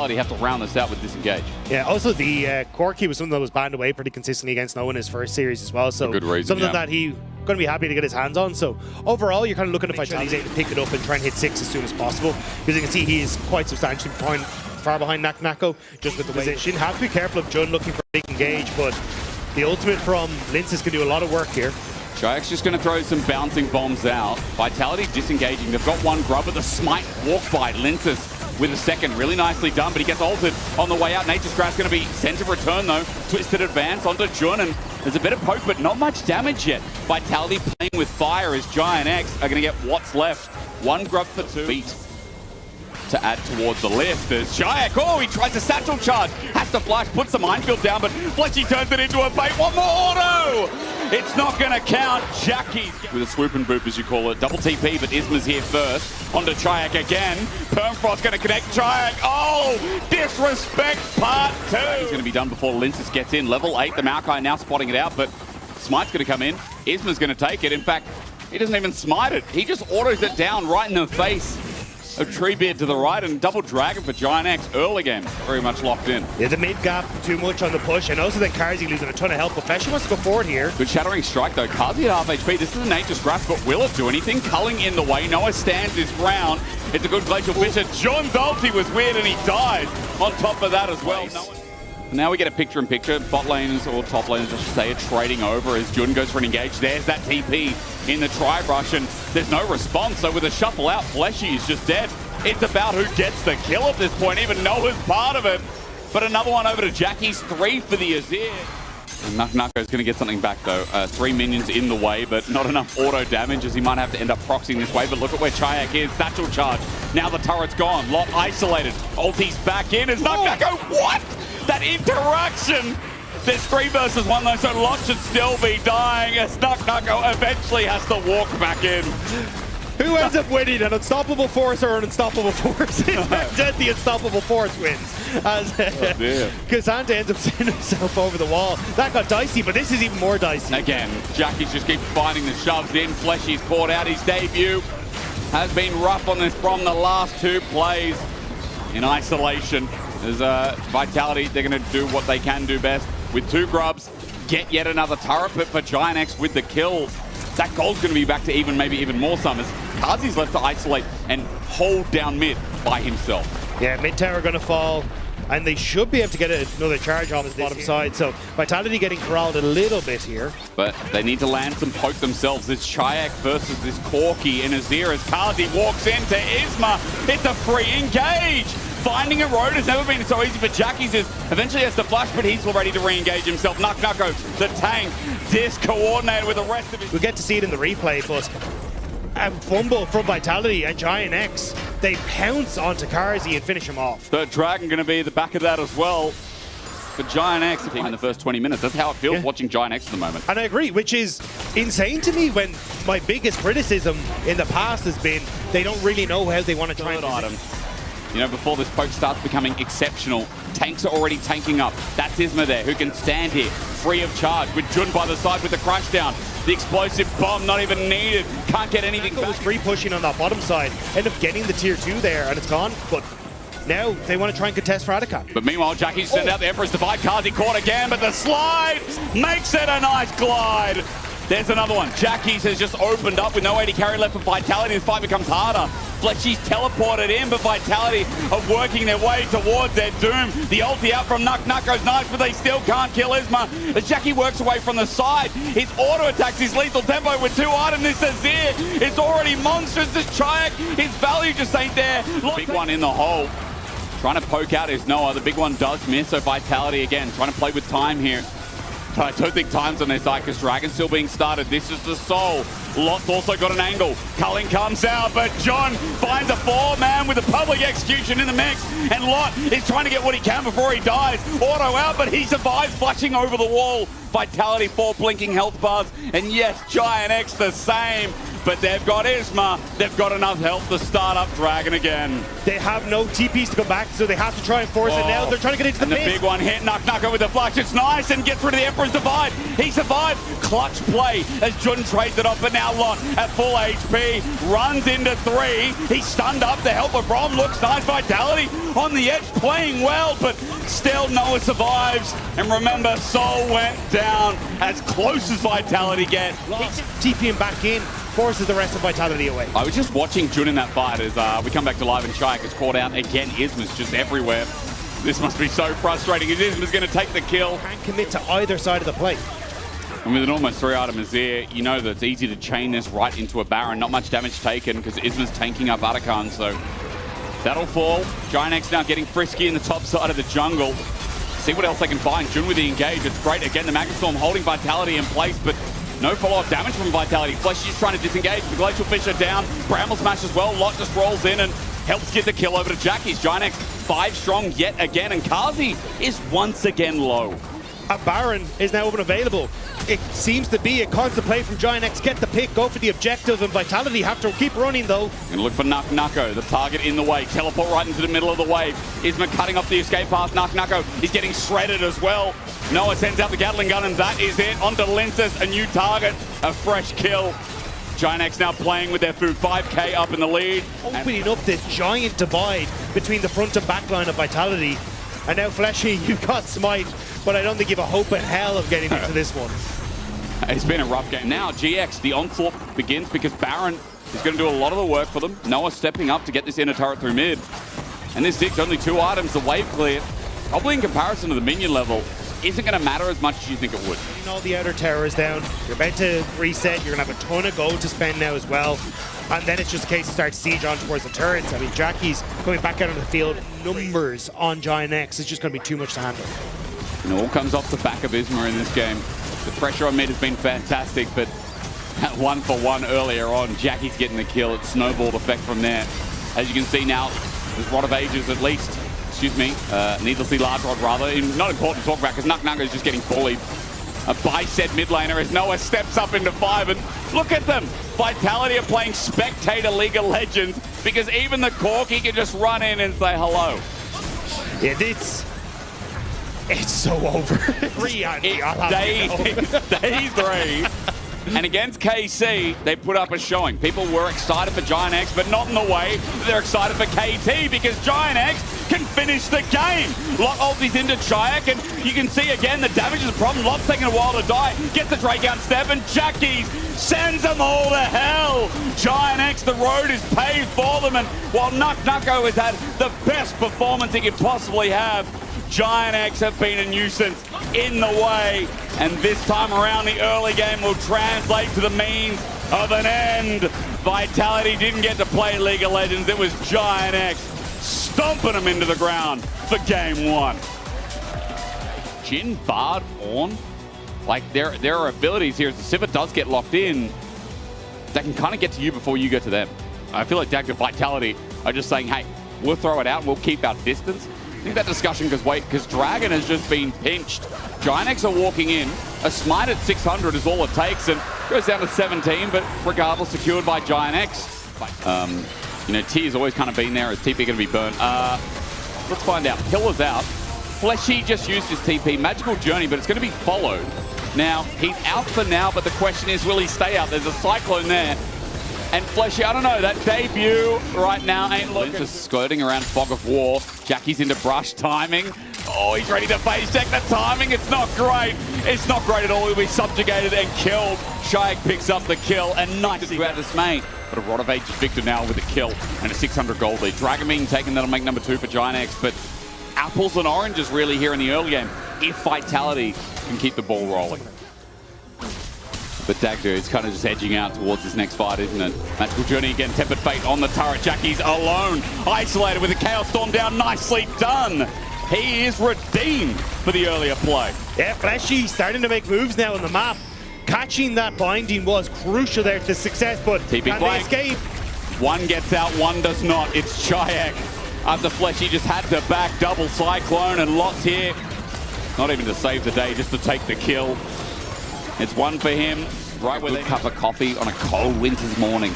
Vitality have to round this out with disengage. Yeah, also the Corki was something that was banned away pretty consistently against No in his first series as well. So good reason, something that he going to be happy to get his hands on. So overall, you're kind of looking at Vitality. He's able to pick it up and try and hit 6 as soon as possible. Because you can see he is quite substantially far behind Nako, just with the position. Have to be careful of Jun looking for a big engage, but the ultimate from Linces can do a lot of work here. GIANTX just going to throw some bouncing bombs out. Vitality disengaging. They've got one grub, but the smite walk by Linces with a second. Really nicely done, but he gets ulted on the way out. Nature's Grasp going to be sent to return, though. Twisted advance onto Jun, and there's a bit of poke, but not much damage yet. Vitality playing with fire as GIANTX are going to get what's left. One grub for 2 feet to add towards the lift. There's GIANTX. Oh, he tries a satchel charge. Has to flash, puts the minefield down, but Fletchy turns it into a bait. One more auto! It's not going to count. Jackie with a swoop and boop, as you call it. Double TP, but Isma's here first. Onto GIANTX again. Permfrost going to connect GIANTX. Oh, disrespect part 2. He's going to be done before Linces gets in. Level 8, the Maokai now spotting it out, but Smite's going to come in. Isma's going to take it. In fact, he doesn't even smite it. He just autos it down right in the face of Treebeard to the right, and double dragon for GIANTX early game. Very much locked in. Yeah, the mid gap too much on the push, and also then Karzi losing a ton of health, but Fletcher wants to go forward here. Good shattering strike though. Karzi at half HP. This is a Nature's Grasp, but will it do anything? Culling in the way. Noah stands his ground. It's a good Glacial Fissure. John's ulti was weird and he died on top of that as well. Now we get a picture-in-picture. Bot laners, or top laners, I should say, are trading over as Jun goes for an engage. There's that TP in the tri-brush, and there's no response. So with a shuffle out, Fleshy is just dead. It's about who gets the kill at this point. Even Noah's part of it. But another one over to Jackie's 3 for the Azir. And Nako's going to get something back, though. 3 minions in the way, but not enough auto damage, as he might have to end up proxying this way. But look at where GIANTX is. Satchel charge. Now the turret's gone. Lot isolated. Ulti's back in. Is Nako? What? That interaction! There's 3 versus 1 though, so Lot should still be dying as Nako eventually has to walk back in. Who ends up winning, an unstoppable force or an unstoppable force? Instead, the unstoppable force wins. As Kazanta ends up sending himself over the wall. That got dicey, but this is even more dicey. Again, Jackie just keeps finding the shoves in. Fleshy's caught out. His debut has been rough on this from the last 2 plays in isolation. There's Vitality, they're going to do what they can do best with 2 grubs, get yet another turret, but for GIANTX with the kill, that goal's going to be back to even, maybe even more summers. Kazi's left to isolate and hold down mid by himself. Yeah, mid tower going to fall, and they should be able to get another charge off his bottom side. So Vitality getting corralled a little bit here. But they need to land some poke themselves. It's GIANTX versus this Corki and Azir as Kazi walks into Isma. It's a free engage. Finding a road has never been so easy for Jackie's. Eventually has to flash, but he's ready to re-engage himself. Nako, the tank, discoordinated with the rest of his... We'll get to see it in the replay, but a fumble from Vitality and GIANTX. They pounce onto Karzi and finish him off. The Dragon going to be the back of that as well. For GIANTX in the first 20 minutes. That's how it feels watching GIANTX at the moment. And I agree, which is insane to me when my biggest criticism in the past has been they don't really know how they want to try and item. You know, before this poke starts becoming exceptional, tanks are already tanking up. That's Isma there, who can stand here, free of charge, with Jun by the side with the crash down. The explosive bomb not even needed. Can't get anything back. Was free pushing on that bottom side. End up getting the tier 2 there, and it's gone. But now they want to try and contest for Adaka. But meanwhile, Jackie sent out the Emperor's Divide. Kazi caught again, but the slide makes it a nice glide. There's another one. Jackie's has just opened up with no AD carry left for Vitality. This fight becomes harder. Fletchy's teleported in, but Vitality are working their way towards their doom. The ulti out from Nako's nice, but they still can't kill Isma. As Jackie works away from the side, his auto attacks, his lethal tempo with 2 items. This Azir is already monstrous. This GIANTX, his value just ain't there. Big one in the hole. Trying to poke out is Noah. The big one does miss, so Vitality again trying to play with time here. I don't think time's on their side because Dragon's still being started. This is the soul. Lot's also got an angle. Culling comes out, but John finds a 4-man with a public execution in the mix. And Lot is trying to get what he can before he dies. Auto out, but he survives, flashing over the wall. Vitality 4 blinking health bars. And yes, GIANTX the same. but they've got Isma. They've got enough health to start up Dragon again. They have no TPs to come back, so they have to try and force it now. They're trying to get into the pit. And the big one hit, Nucko with the flash. It's nice and gets rid of the Emperor's Divide. He survived. Clutch play as Jun trades it off, but now Lot at full HP. Runs into 3. He's stunned up. The help of Brom looks nice. Vitality on the edge playing well, but still Noah survives. And remember, Soul went down as close as Vitality get. TPing back in, forces the rest of Vitality away. I was just watching Jun in that fight as we come back to live and GIANTX is caught out again. Isma's just everywhere. This must be so frustrating. Isma's going to take the kill. Can't commit to either side of the plate. And with an almost 3-item Azir, you know that it's easy to chain this right into a Baron. Not much damage taken because Isma's tanking up Atakan, so that'll fall. GIANTX now getting frisky in the top side of the jungle. See what else they can find. Jun with the engage. It's great. Again, the Magnastorm holding Vitality in place, but no follow-up damage from Vitality. Flesh is trying to disengage. The Glacial Fisher down. Bramble Smash as well. Lot just rolls in and helps get the kill over to Jackie's. GIANTX 5 strong yet again, and Kazi is once again low. A Baron is now available. It seems to be a constant play from GIANTX. Get the pick, go for the objective, and Vitality have to keep running though. Gonna look for Nucko, the target in the way. Teleport right into the middle of the wave. Isma cutting off the escape path. Nucko is getting shredded as well. Noah sends out the Gatling gun, and that is it. Onto Linces, a new target, a fresh kill. GIANTX now playing with their food. 5k up in the lead. Opening up this giant divide between the front and back line of Vitality. And now Fleshy, you've got Smite, but I don't think you have a hope in hell of getting into this one. It's been a rough game. Now GX, the onslaught begins because Baron is going to do a lot of the work for them. Noah stepping up to get this inner turret through mid. And this Zig's only 2 items, the wave clear. Probably in comparison to the minion level, isn't going to matter as much as you think it would. All the outer towers down. You're about to reset. You're going to have a ton of gold to spend now as well. And then it's just a case to start siege on towards the turrets. I mean, Jackie's coming back out on the field. Numbers on GIANTX is just going to be too much to handle. And it all comes off the back of Isma in this game. The pressure on mid has been fantastic, but at 1-for-1 earlier on, Jackie's getting the kill. It's snowballed effect from there. As you can see now, there's Rod of Ages at least. Excuse me, needlessly large rod rather. Not important to talk about because Nucko is just getting bullied. A bicep mid laner as Noah steps up into 5, and look at them. Vitality are playing spectator League of Legends because even the Corki can just run in and say hello. Yeah, it's so over. Day 3. And against KC, they put up a showing. People were excited for GIANTX, but not in the way they're excited for KT because GIANTX can finish the game. Lot ultis into Chayak, and you can see again the damage is a problem. Lot's taking a while to die. Gets the Drake out step, and Jackie's sends them all to hell. GIANTX, the road is paved for them, and while Nucko has had the best performance he could possibly have, GIANTX have been a nuisance in the way, and this time around the early game will translate to the means of an end. Vitality didn't get to play League of Legends. It was GIANTX stomping them into the ground for game 1. Jhin, Bard, Ornn, like there are abilities here. As the Sivir does get locked in, that can kind of get to you before you get to them. I feel like Dagger Vitality are just saying, hey, we'll throw it out and we'll keep our distance. I think that discussion goes wait, because Dragon has just been pinched. GIANTX are walking in. A smite at 600 is all it takes, and goes down to 17, but regardless, secured by GIANTX. You know, T's always kind of been there. Is TP going to be burnt? Let's find out. Pillar's out. Fleshy just used his TP. Magical Journey, but it's going to be followed. Now, he's out for now, but the question is, will he stay out? There's a Cyclone there. And Fleshy, I don't know, that debut right now ain't looking. Just skirting around Fog of War. Jackie's into brush timing. Oh, he's ready to phase check the timing. It's not great. It's not great at all. He'll be subjugated and killed. GIANTX picks up the kill, and nice throughout this main. But a Rod of Ages Victor now with a kill and a 600 gold lead. Dragon being taken, that'll make number 2 for GIANTX. But apples and oranges really here in the early game, if Vitality can keep the ball rolling. But Dagger is kind of just edging out towards this next fight, isn't it? Magical Journey again, Tempered Fate on the turret. Jackie's alone, isolated with a Chaos Storm down. Nicely done. He is redeemed for the earlier play. Yeah, Fleshy starting to make moves now on the map. Catching that binding was crucial there to success, but can they escape? One gets out, one does not. It's GIANTX. After Fleshy just had to back double Cyclone, and Lot's here. Not even to save the day, just to take the kill. It's 1 for him. right where they cup of coffee on a cold winter's morning.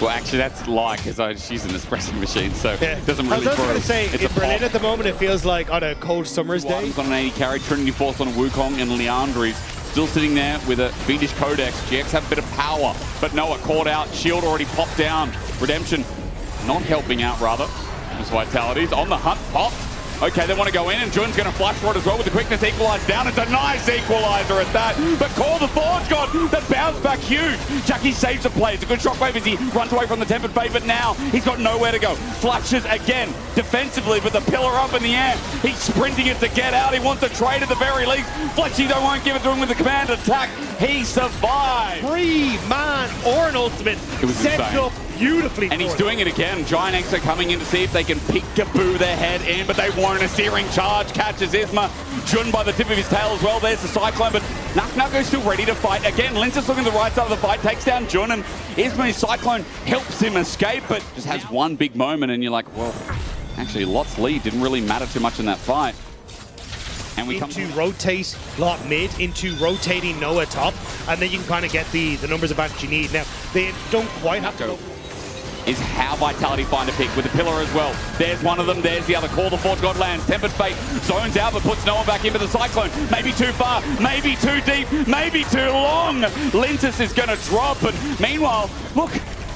Well, actually, that's like, because I just use an espresso machine, so it doesn't really brew. I was going to say, in Berlin at the moment, it feels like on a cold summer's day. On an 80 carry, Trinity Force on a Wukong, and Leandri's still sitting there with a Fiendish Codex. GX have a bit of power, but Noah caught out. Shield already popped down. Redemption not helping out, rather. As Vitality's on the hunt, popped. Okay, they want to go in, and Jun's going to flash for it as well with the quickness equalize down. It's a nice equalizer at that, but Call the Forge God, that bounce back huge. Jackie saves the play. It's a good shockwave as he runs away from the tempered fate, but now he's got nowhere to go. Flashes again, defensively with the pillar up in the air. He's sprinting it to get out. He wants a trade at the very least. Fletchy don't won't give it to him with the command attack. He survived. 3-man or an ultimate. It was set insane. up beautifully. And he's doing it again. GIANTX are coming in to see if they can peek-a-boo their head in, but they won't. A searing charge catches Isma. Jun by the tip of his tail as well. There's the Cyclone, but Nako's still ready to fight. Again, Linz is looking to the right side of the fight, takes down Jun, and Isma's Cyclone helps him escape, but just has one big moment, and you're like, well, actually, Lot's lead didn't really matter too much in that fight. And we into rotate Lot mid, into rotating Noah top, and then you can kind of get the numbers advantage you need. Now, they don't quite have to go. Is how Vitality find a pick with the pillar as well. There's one of them, there's the other. Call the Forge God lands. Tempered Fate zones out but puts no one back into the Cyclone. Maybe too far, maybe too deep, maybe too long. Lintus is going to drop, and meanwhile, look,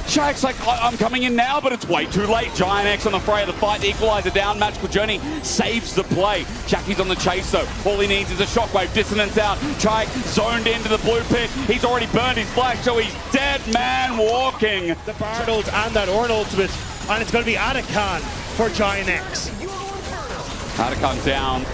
Shaq's like, I'm coming in now, but it's way too late. GIANTX on the fray of the fight. The equalizer down. Magical Journey saves the play. Jackie's on the chase, though. All he needs is a shockwave. Dissonance out. Chai zoned into the blue pit. He's already burned his flash, so he's dead man walking. The Bartles and that Orn ultimate, and it's going to be Atakan for GIANTX. Atakan down.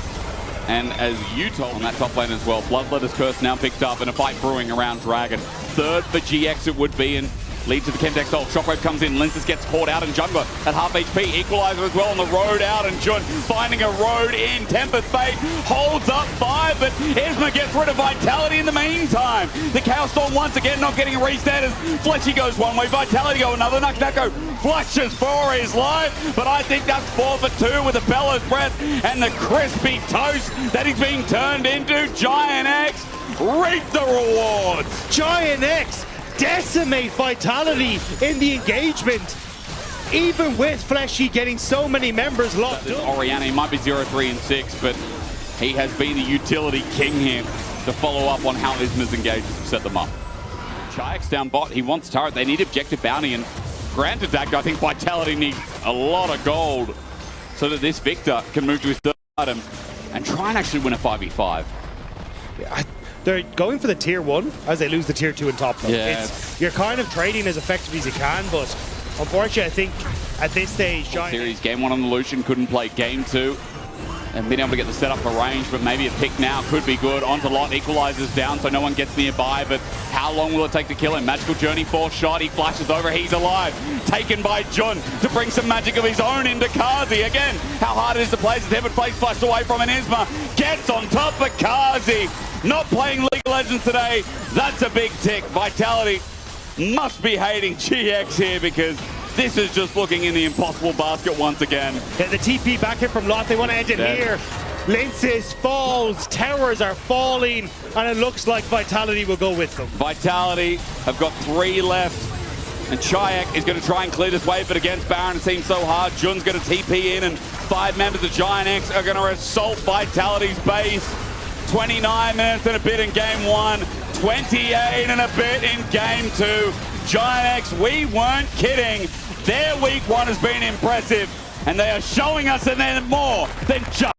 And as you told on that top lane as well, Bloodletter's Curse now picked up and a fight brewing around Dragon. Third for GX it would be, and lead to the Chemtex ult. Shockwave comes in. Linces gets caught out, and Jungler at half HP. Equalizer as well on the road out, and Jun finding a road in. Tempered Fate holds up 5, but Isma gets rid of Vitality in the meantime. The Chaos Storm once again not getting a reset as Fletchy goes one way, Vitality go another. Nako flushes for his life, but I think that's 4 for 2 with the Bellows breath and the crispy toast that he's being turned into. GIANTX reap the rewards. GIANTX decimate Vitality in the engagement, even with Fleshy getting so many members locked up. Oriana, he might be 0-3 and 6, but he has been the utility king here to follow up on how Isma's engaged to set them up. Chiax down bot, he wants turret, they need objective bounty, and granted that, I think Vitality needs a lot of gold so that this Victor can move to his third item and try and actually win a 5v5. Yeah, they're going for the tier 1 as they lose the tier 2 in top. Yeah. You're kind of trading as effectively as you can, but unfortunately, I think at this stage, Series game 1 on the Lucian couldn't play game 2. And being able to get the setup for range, but maybe a pick now could be good. Onto Lot, equalizes down so no one gets nearby, but how long will it take to kill him? Magical Journey, 4th shot, he flashes over, he's alive. Taken by Jun to bring some magic of his own into Kazi. Again, how hard it is to play as Heaven Face flashed away from an Isma. Gets on top of Kazi. Not playing League of Legends today, that's a big tick. Vitality must be hating GX here because this is just looking in the impossible basket once again. Yeah, the TP back here from Lot, they want to end it here. Linces falls, towers are falling, and it looks like Vitality will go with them. Vitality have got 3 left, and Chiak is going to try and clear this wave, but against Baron it seems so hard. Jun's going to TP in, and 5 members of GIANTX are going to assault Vitality's base. 29 minutes and a bit in game 1, 28 and a bit in game 2. GIANTX, we weren't kidding. Their week 1 has been impressive, and they are showing us that they're more than just